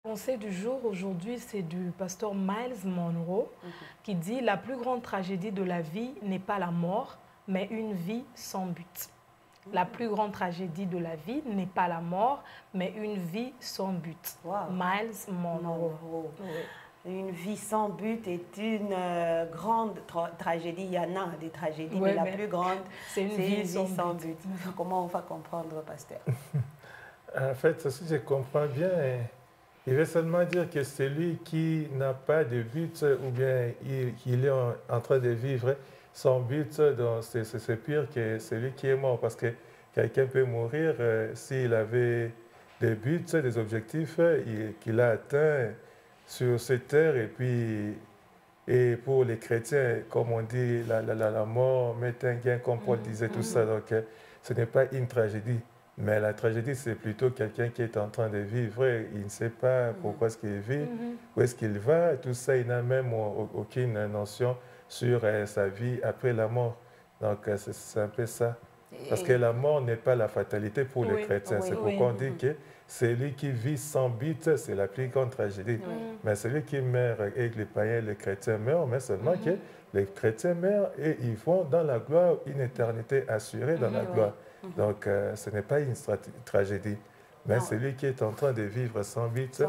Conseil du jour aujourd'hui, c'est du pasteur Miles Monroe qui dit: la plus grande tragédie de la vie n'est pas la mort, mais une vie sans but. La plus grande tragédie de la vie n'est pas la mort, mais une vie sans but. Wow. Miles Monroe. Oui. Une vie sans but est une grande tragédie. Il y en a des tragédies, Ouais, mais la plus grande, c'est une vie sans but. Comment on va comprendre, pasteur? En fait, si je comprends bien, il veut seulement dire que celui qui n'a pas de but ou bien il est en train de vivre sans but, c'est pire que celui qui est mort. Parce que quelqu'un peut mourir s'il avait des buts, des objectifs qu'il a atteints sur cette terre. Et pour les chrétiens, comme on dit, la mort met un gain, comme Paul disait, tout ça. Donc, ce n'est pas une tragédie. Mais la tragédie, c'est plutôt quelqu'un qui est en train de vivre. Il ne sait pas pourquoi est-ce qu'il vit, où est-ce qu'il va. Tout ça, il n'a même aucune notion sur sa vie après la mort. Donc, c'est un peu ça. Parce que la mort n'est pas la fatalité pour les chrétiens. C'est pourquoi on dit que celui qui vit sans but, c'est la plus grande tragédie. Mais celui qui meurt, et les païens et les chrétiens meurent, mais seulement que les chrétiens meurent et ils vont dans la gloire, une éternité assurée dans la gloire. Donc, ce n'est pas une tragédie, mais celui qui est en train de vivre sans but,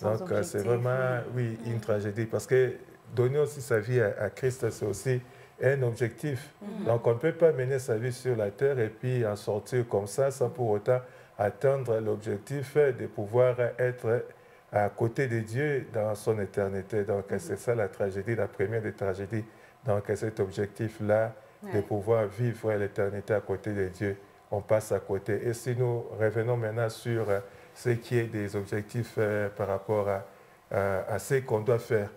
donc c'est vraiment, oui, une tragédie. Parce que donner aussi sa vie à Christ, c'est aussi un objectif. Donc, on ne peut pas mener sa vie sur la terre et puis en sortir comme ça sans pour autant atteindre l'objectif de pouvoir être à côté de Dieu dans son éternité. Donc, c'est ça la tragédie, la première des tragédies. Donc, cet objectif-là, de pouvoir vivre l'éternité à côté de Dieu, on passe à côté. Et si nous revenons maintenant sur ce qui est des objectifs par rapport à ce qu'on doit faire.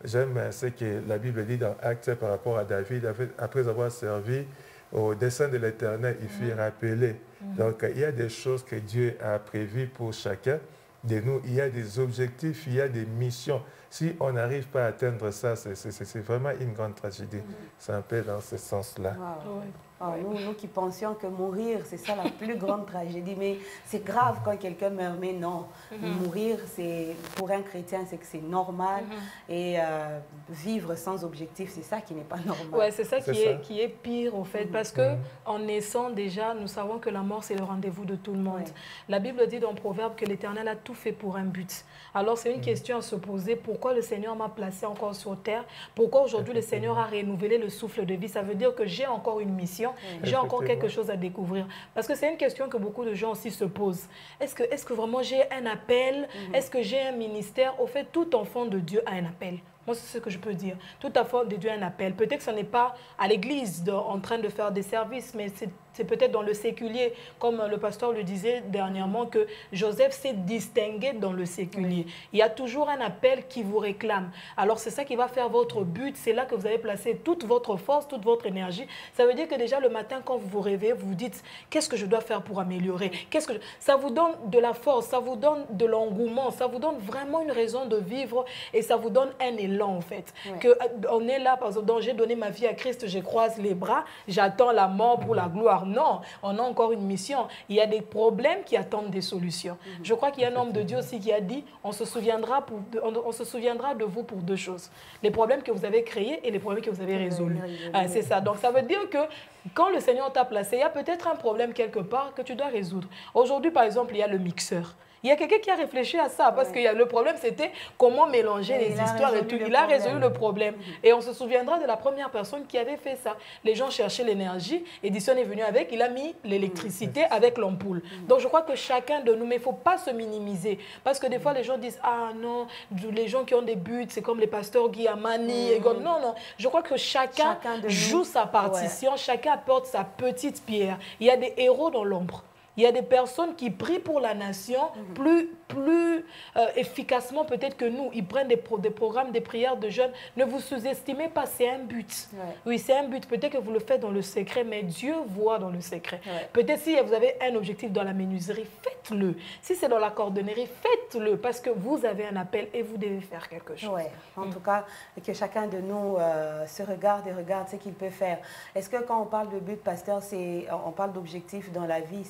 J'aime ce que la Bible dit dans Actes par rapport à David. Après avoir servi au dessein de l'Éternel, il fut rappelé. Donc, il y a des choses que Dieu a prévues pour chacun de nous. Il y a des objectifs, il y a des missions. Si on n'arrive pas à atteindre ça, c'est vraiment une grande tragédie. C'est un peu dans ce sens-là. Nous qui pensions que mourir, c'est ça la plus grande tragédie. Mais c'est grave quand quelqu'un meurt. Mais non, mourir, pour un chrétien, c'est que c'est normal. Et vivre sans objectif, c'est ça qui n'est pas normal. Ouais, c'est ça qui est pire, en fait. Parce qu'en naissant déjà, nous savons que la mort, c'est le rendez-vous de tout le monde. La Bible dit dans Proverbe que l'Éternel a tout fait pour un but. Alors, c'est une question à se poser. Pourquoi le Seigneur m'a placé encore sur terre? Pourquoi aujourd'hui le Seigneur a renouvelé le souffle de vie? Ça veut dire que j'ai encore une mission. J'ai encore quelque chose à découvrir. Parce que c'est une question que beaucoup de gens aussi se posent. Est-ce que vraiment j'ai un appel? Est-ce que j'ai un ministère? Au fait, tout enfant de Dieu a un appel. Moi, c'est ce que je peux dire. Tout enfant de Dieu a un appel. Peut-être que ce n'est pas à l'église en train de faire des services, mais c'est peut-être dans le séculier, comme le pasteur le disait dernièrement, que Joseph s'est distingué dans le séculier. Il y a toujours un appel qui vous réclame. Alors, c'est ça qui va faire votre but. C'est là que vous allez placer toute votre force, toute votre énergie. Ça veut dire que déjà, le matin, quand vous vous réveillez, vous vous dites, qu'est-ce que je dois faire pour améliorer? Ça vous donne de la force, ça vous donne de l'engouement, ça vous donne vraiment une raison de vivre et ça vous donne un élan, en fait. On est là, par exemple, j'ai donné ma vie à Christ, je croise les bras, j'attends la mort pour la gloire. Non, on a encore une mission. Il y a des problèmes qui attendent des solutions. Je crois qu'il y a un homme de Dieu aussi qui a dit, on se souviendra de vous pour deux choses. Les problèmes que vous avez créés et les problèmes que vous avez résolus. C'est ça. Donc, ça veut dire que quand le Seigneur t'a placé, il y a peut-être un problème quelque part que tu dois résoudre. Aujourd'hui, par exemple, il y a le mixeur. Il y a quelqu'un qui a réfléchi à ça, parce que le problème, c'était comment mélanger les histoires et tout. Il a résolu le problème. Et on se souviendra de la première personne qui avait fait ça. Les gens cherchaient l'énergie, Edison est venu avec, il a mis l'électricité avec l'ampoule. Donc, je crois que chacun de nous, mais il ne faut pas se minimiser. Parce que des fois, les gens disent, ah non, les gens qui ont des buts, c'est comme les pasteurs Guy Amani. Non, non. Je crois que chacun joue sa partition, chacun apporte sa petite pierre. Il y a des héros dans l'ombre. Il y a des personnes qui prient pour la nation plus efficacement peut-être que nous. Ils prennent des programmes, des prières de jeunes. Ne vous sous-estimez pas, c'est un but. Oui, c'est un but. Peut-être que vous le faites dans le secret, mais Dieu voit dans le secret. Peut-être si vous avez un objectif dans la menuiserie, faites-le. Si c'est dans la cordonnerie, faites-le parce que vous avez un appel et vous devez faire quelque chose. En tout cas, que chacun de nous se regarde et regarde ce qu'il peut faire. Est-ce que quand on parle de but, pasteur, on parle d'objectif dans la vie,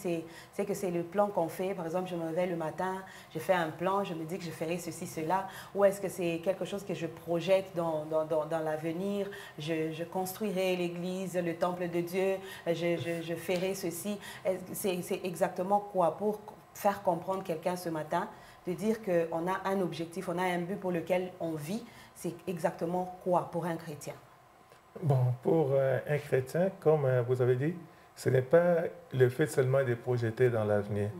c'est que c'est le plan qu'on fait. Par exemple, je me réveille le matin, je fais un plan, je me dis que je ferai ceci, cela, ou est-ce que c'est quelque chose que je projette dans l'avenir, je construirai l'église, le temple de Dieu, je ferai ceci. C'est exactement quoi pour faire comprendre quelqu'un ce matin, de dire qu'on a un objectif, on a un but pour lequel on vit, c'est exactement quoi pour un chrétien? Bon, pour un chrétien, comme vous avez dit, ce n'est pas le fait seulement de projeter dans l'avenir.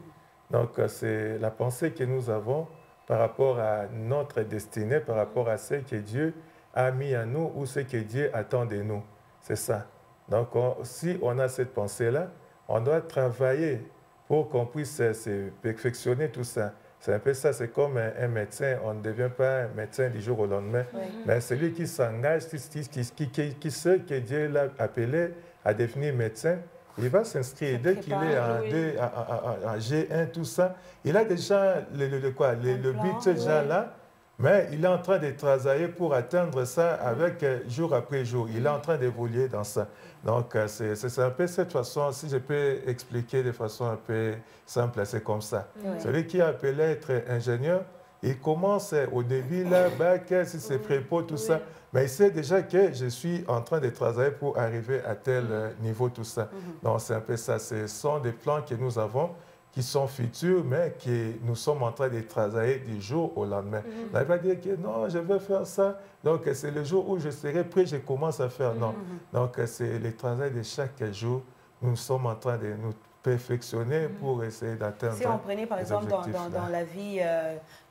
Donc, c'est la pensée que nous avons par rapport à notre destinée, par rapport à ce que Dieu a mis en nous ou ce que Dieu attend de nous. C'est ça. Donc, si on a cette pensée-là, on doit travailler pour qu'on puisse se perfectionner tout ça. C'est un peu ça, c'est comme un médecin. On ne devient pas un médecin du jour au lendemain. Oui. Mais celui qui s'engage, qui sait que Dieu l'a appelé à devenir médecin, il va s'inscrire. Dès qu'il est en G1, tout ça, il a déjà le but déjà là, mais il est en train de travailler pour atteindre ça avec jour après jour. Il est en train d'évoluer dans ça. Donc, c'est un peu cette façon, si je peux expliquer de façon un peu simple, c'est comme ça. Celui qui est appelé à être ingénieur, il commence au début, là, bac, si c'est prépo, tout ça, mais il sait déjà que je suis en train de travailler pour arriver à tel niveau, tout ça. Donc, c'est un peu ça. Ce sont des plans que nous avons qui sont futurs, mais que nous sommes en train de travailler du jour au lendemain. On ne va pas dire que non, je veux faire ça, donc c'est le jour où je serai prêt, je commence à faire. Non. Donc, c'est le travail de chaque jour. Nous sommes en train de nous perfectionner pour essayer d'atteindre. Si on prenait par exemple dans la vie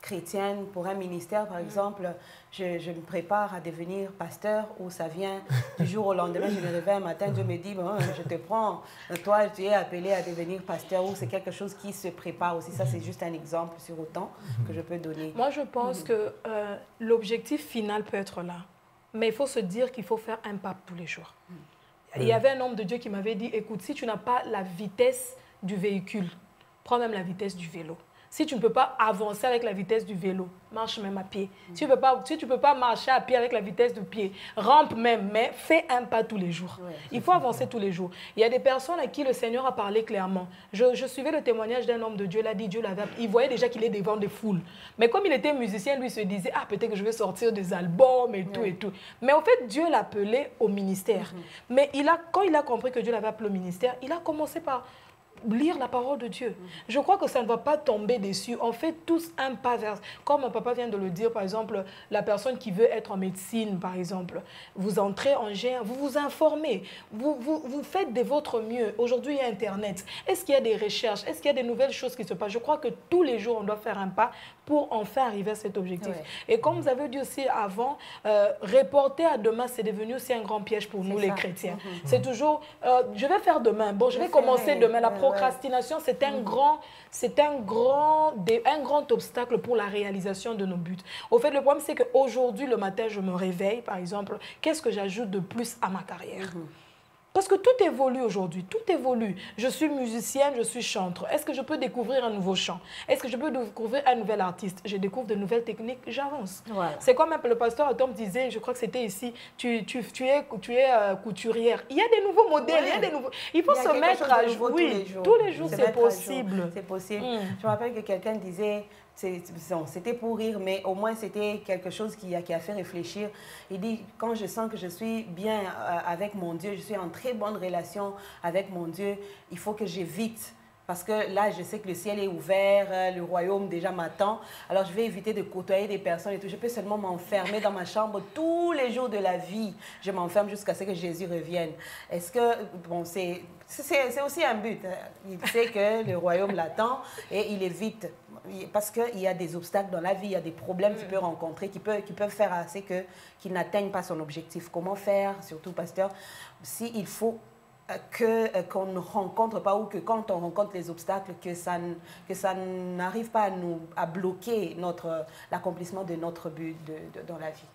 chrétienne, pour un ministère par exemple, je me prépare à devenir pasteur ou ça vient du jour au lendemain, je me réveille un matin, Dieu me dit, bon, je te prends, toi tu es appelé à devenir pasteur ou c'est quelque chose qui se prépare aussi. Ça c'est juste un exemple sur autant que je peux donner. Moi je pense que l'objectif final peut être là, mais il faut se dire qu'il faut faire un pas tous les jours. Il y avait un homme de Dieu qui m'avait dit, écoute, si tu n'as pas la vitesse du véhicule, prends même la vitesse du vélo. Si tu ne peux pas avancer avec la vitesse du vélo, marche même à pied. Si tu ne peux pas marcher à pied avec la vitesse du pied, rampe même, mais fais un pas tous les jours. Il faut avancer tous les jours. Il y a des personnes à qui le Seigneur a parlé clairement. Je suivais le témoignage d'un homme de Dieu, il voyait déjà qu'il est devant des foules. Mais comme il était musicien, lui se disait, ah peut-être que je vais sortir des albums et tout et tout. Mais au fait, Dieu l'appelait au ministère. Mais quand il a compris que Dieu l'avait appelé au ministère, il a commencé par lire la parole de Dieu. Je crois que ça ne va pas tomber dessus. On fait tous un pas vers... Comme mon papa vient de le dire, par exemple, la personne qui veut être en médecine, par exemple, vous entrez en G1, vous vous informez, vous faites de votre mieux. Aujourd'hui, il y a Internet. Est-ce qu'il y a des recherches? Est-ce qu'il y a des nouvelles choses qui se passent? Je crois que tous les jours, on doit faire un pas pour enfin arriver à cet objectif. Et comme vous avez dit aussi avant, reporter à demain, c'est devenu aussi un grand piège pour nous, les chrétiens. C'est toujours, je vais faire demain, bon, je vais commencer demain. La procrastination, c'est un grand obstacle pour la réalisation de nos buts. Au fait, le problème, c'est qu'aujourd'hui, le matin, je me réveille, par exemple, qu'est-ce que j'ajoute de plus à ma carrière? Parce que tout évolue aujourd'hui, tout évolue. Je suis musicienne, je suis chanteur. Est-ce que je peux découvrir un nouveau chant? Est-ce que je peux découvrir un nouvel artiste? Je découvre de nouvelles techniques, j'avance. Voilà. C'est comme le pasteur Tom disait, je crois que c'était ici, tu es couturière. Il y a des nouveaux modèles, il y a des nouveaux... Il faut se mettre à jour. Oui, tous les jours, c'est possible. C'est possible. Je me rappelle que quelqu'un disait... C'était pour rire, mais au moins c'était quelque chose qui a fait réfléchir. Il dit, quand je sens que je suis bien avec mon Dieu, je suis en très bonne relation avec mon Dieu, il faut que j'évite. Parce que là, je sais que le ciel est ouvert, le royaume déjà m'attend. Alors, je vais éviter de côtoyer des personnes et tout. Je peux seulement m'enfermer dans ma chambre tous les jours de la vie. Je m'enferme jusqu'à ce que Jésus revienne. Est-ce que, bon, c'est aussi un but. Il sait que le royaume l'attend et il évite. Parce qu'il y a des obstacles dans la vie, il y a des problèmes qu'il peut rencontrer, qui peuvent faire assez qu'il n'atteigne pas son objectif. Comment faire, surtout, pasteur, s'il faut qu'on ne rencontre pas ou que quand on rencontre les obstacles, que ça n'arrive pas à bloquer l'accomplissement de notre but dans la vie.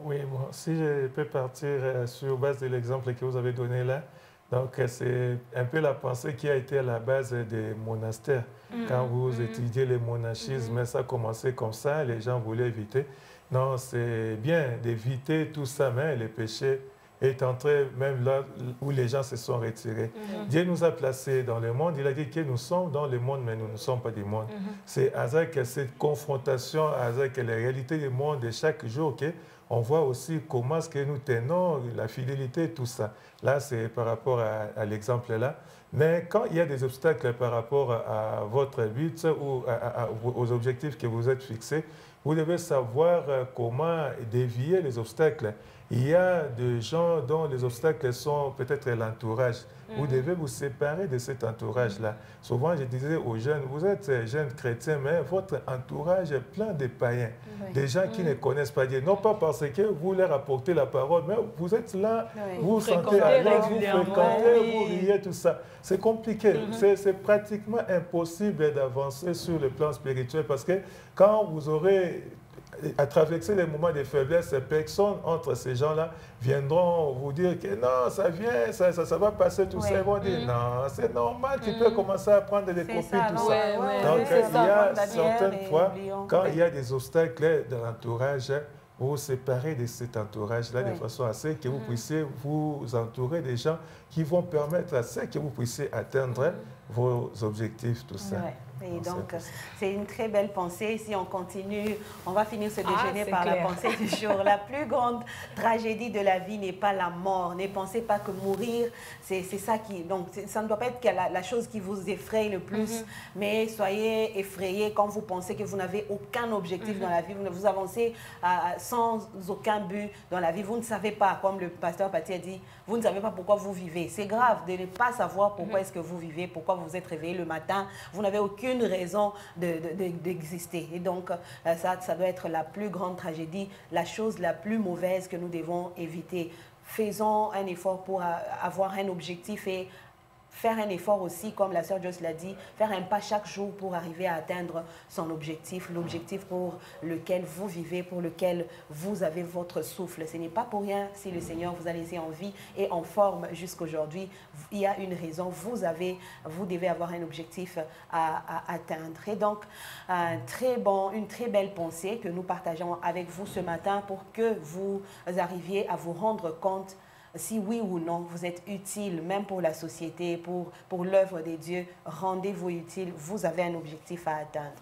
Oui, bon, si je peux partir sur base de l'exemple que vous avez donné là, donc c'est un peu la pensée qui a été à la base des monastères. Quand vous étudiez le monachisme, ça a commencé comme ça, les gens voulaient éviter. Non, c'est bien d'éviter tout ça, mais les péchés est entré même là où les gens se sont retirés. Dieu nous a placés dans le monde. Il a dit que nous sommes dans le monde, mais nous ne sommes pas du monde. C'est avec cette confrontation, avec les réalités du monde de chaque jour qu'on voit aussi comment est-ce que nous tenons, la fidélité, tout ça. Là, c'est par rapport à l'exemple là. Mais quand il y a des obstacles par rapport à votre but ou aux objectifs que vous êtes fixés, vous devez savoir comment dévier les obstacles. Il y a des gens dont les obstacles sont peut-être l'entourage. Vous devez vous séparer de cet entourage-là. Souvent, je disais aux jeunes, vous êtes jeunes chrétiens, mais votre entourage est plein de païens, des gens qui ne connaissent pas Dieu. Non pas parce que vous leur apportez la parole, mais vous êtes là, vous vous sentez à l'aise, vous fréquentez, vous riez, tout ça. C'est compliqué. C'est pratiquement impossible d'avancer sur le plan spirituel parce que quand vous aurez à traverser les moments de faiblesse, ces personnes entre ces gens-là viendront vous dire que non, ça vient, ça va passer, tout ça. Ils vont dire non, c'est normal, tu peux commencer à prendre des copies, tout ça. Donc, il y a certaines fois, quand il y a des obstacles dans l'entourage, vous vous séparez de cet entourage-là de façon à ce que vous puissiez vous entourer des gens qui vont permettre à ce que vous puissiez atteindre vos objectifs, tout ça. Et donc, c'est une très belle pensée. Si on continue, on va finir ce déjeuner par la pensée du jour. La plus grande tragédie de la vie n'est pas la mort. Ne pensez pas que mourir, c'est ça qui... Donc, ça ne doit pas être la chose qui vous effraie le plus, mais soyez effrayés quand vous pensez que vous n'avez aucun objectif dans la vie. Vous avancez sans aucun but dans la vie. Vous ne savez pas, comme le pasteur Paty a dit, vous ne savez pas pourquoi vous vivez. C'est grave de ne pas savoir pourquoi est-ce que vous vivez, pourquoi vous vous êtes réveillé le matin. Vous n'avez aucune raison d'exister. Et donc, ça doit être la plus grande tragédie, la chose la plus mauvaise que nous devons éviter. Faisons un effort pour avoir un objectif et faire un effort aussi, comme la sœur Joyce l'a dit, faire un pas chaque jour pour arriver à atteindre son objectif, l'objectif pour lequel vous vivez, pour lequel vous avez votre souffle. Ce n'est pas pour rien si le Seigneur vous a laissé en vie et en forme jusqu'aujourd'hui. Il y a une raison, vous devez avoir un objectif à atteindre. Et donc, une très belle pensée que nous partageons avec vous ce matin pour que vous arriviez à vous rendre compte si oui ou non vous êtes utile, même pour la société, pour l'œuvre de Dieu. Rendez-vous utile, vous avez un objectif à atteindre.